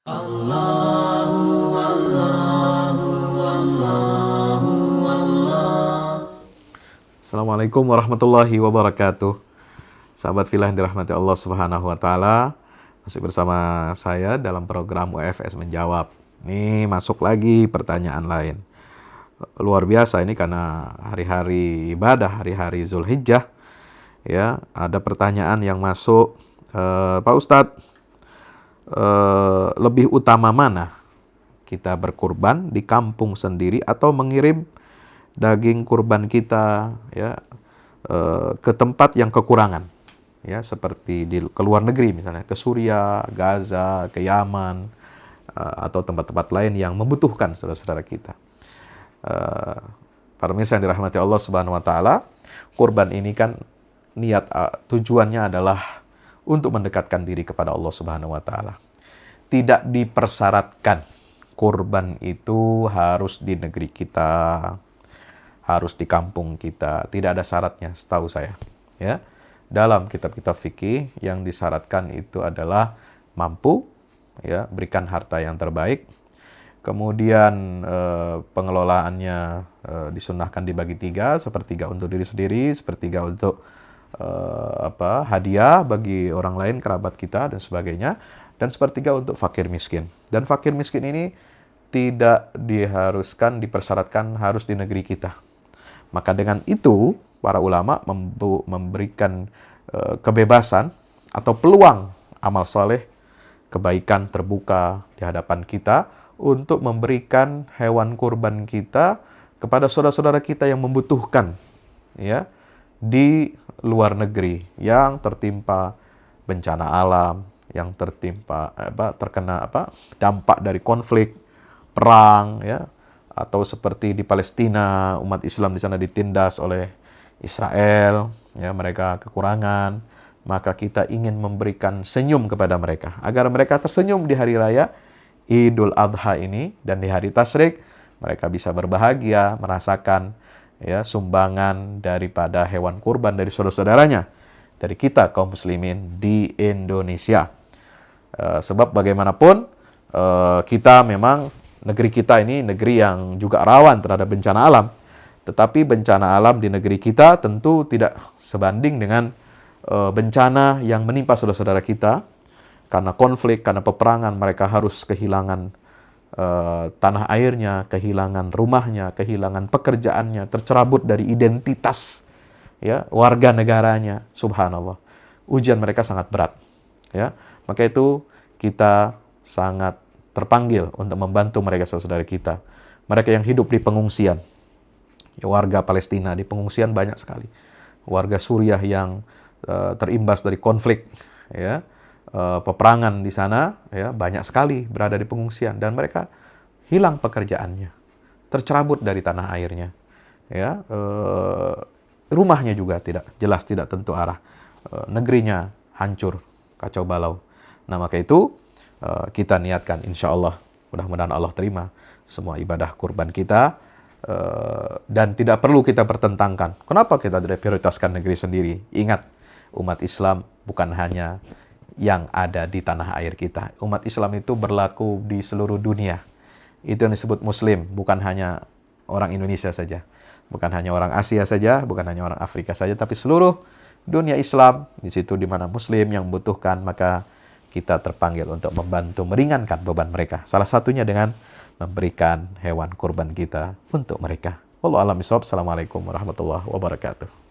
Assalamualaikum warahmatullahi wabarakatuh. Sahabat fillah yang dirahmati Allah Subhanahu wa taala, masih bersama saya dalam program UFS Menjawab. Ini masuk lagi pertanyaan lain. Luar biasa ini karena hari-hari ibadah, hari-hari Zulhijjah, ya, ada pertanyaan yang masuk, Pak Ustadz, lebih utama mana? Kita berkurban di kampung sendiri atau mengirim daging kurban kita, ya, ke tempat yang kekurangan, ya, seperti ke luar negeri misalnya, ke Suriah, Gaza, ke Yaman, atau tempat-tempat lain yang membutuhkan saudara-saudara kita. Para pemirsa yang dirahmati Allah Subhanahu wa taala, kurban ini kan tujuannya adalah untuk mendekatkan diri kepada Allah Subhanahu wa taala. Tidak dipersyaratkan kurban itu harus di negeri kita, harus di kampung kita. Tidak ada syaratnya setahu saya, ya. Dalam kitab-kitab fikih yang disyaratkan itu adalah mampu, ya, berikan harta yang terbaik. Kemudian pengelolaannya disunnahkan dibagi 3, sepertiga untuk diri sendiri, sepertiga untuk hadiah bagi orang lain, kerabat kita dan sebagainya, dan sepertiga untuk fakir miskin. Dan fakir miskin ini tidak diharuskan, dipersyaratkan harus di negeri kita. Maka dengan itu para ulama memberikan kebebasan atau peluang amal soleh, kebaikan terbuka di hadapan kita untuk memberikan hewan kurban kita kepada saudara-saudara kita yang membutuhkan, ya, di luar negeri yang tertimpa bencana alam, yang terkena dampak dari konflik, perang, ya, atau seperti di Palestina, umat Islam di sana ditindas oleh Israel, ya, mereka kekurangan, maka kita ingin memberikan senyum kepada mereka agar mereka tersenyum di hari raya Idul Adha ini, dan di hari tasyrik mereka bisa berbahagia merasakan, ya, sumbangan daripada hewan kurban dari saudara-saudaranya, dari kita kaum muslimin di Indonesia. Sebab bagaimanapun kita memang, negeri kita ini negeri yang juga rawan terhadap bencana alam. Tetapi bencana alam di negeri kita tentu tidak sebanding dengan bencana yang menimpa saudara-saudara kita. Karena konflik, karena peperangan, mereka harus kehilangan tanah airnya, kehilangan rumahnya, kehilangan pekerjaannya, tercerabut dari identitas, ya, warga negaranya. Subhanallah. Ujian mereka sangat berat, ya. Maka itu kita sangat terpanggil untuk membantu mereka, saudara kita. Mereka yang hidup di pengungsian. Ya, warga Palestina di pengungsian banyak sekali. Warga Suriah yang terimbas dari konflik, ya, peperangan di sana, ya, banyak sekali berada di pengungsian dan mereka hilang pekerjaannya, tercerabut dari tanah airnya, ya, rumahnya juga tidak jelas, tidak tentu arah, negerinya hancur, kacau balau. Nah, maka itu kita niatkan, insya Allah, mudah-mudahan Allah terima semua ibadah kurban kita, dan tidak perlu kita pertentangkan. Kenapa kita tidak prioritaskan negeri sendiri? Ingat, umat Islam bukan hanya yang ada di tanah air kita. Umat Islam itu berlaku di seluruh dunia. Itu yang disebut Muslim, bukan hanya orang Indonesia saja, bukan hanya orang Asia saja, bukan hanya orang Afrika saja, tapi seluruh dunia Islam. Di situ di mana Muslim yang membutuhkan, maka kita terpanggil untuk membantu meringankan beban mereka. Salah satunya dengan memberikan hewan kurban kita untuk mereka. Wallahu a'lam bishawab. Assalamualaikum warahmatullahi wabarakatuh.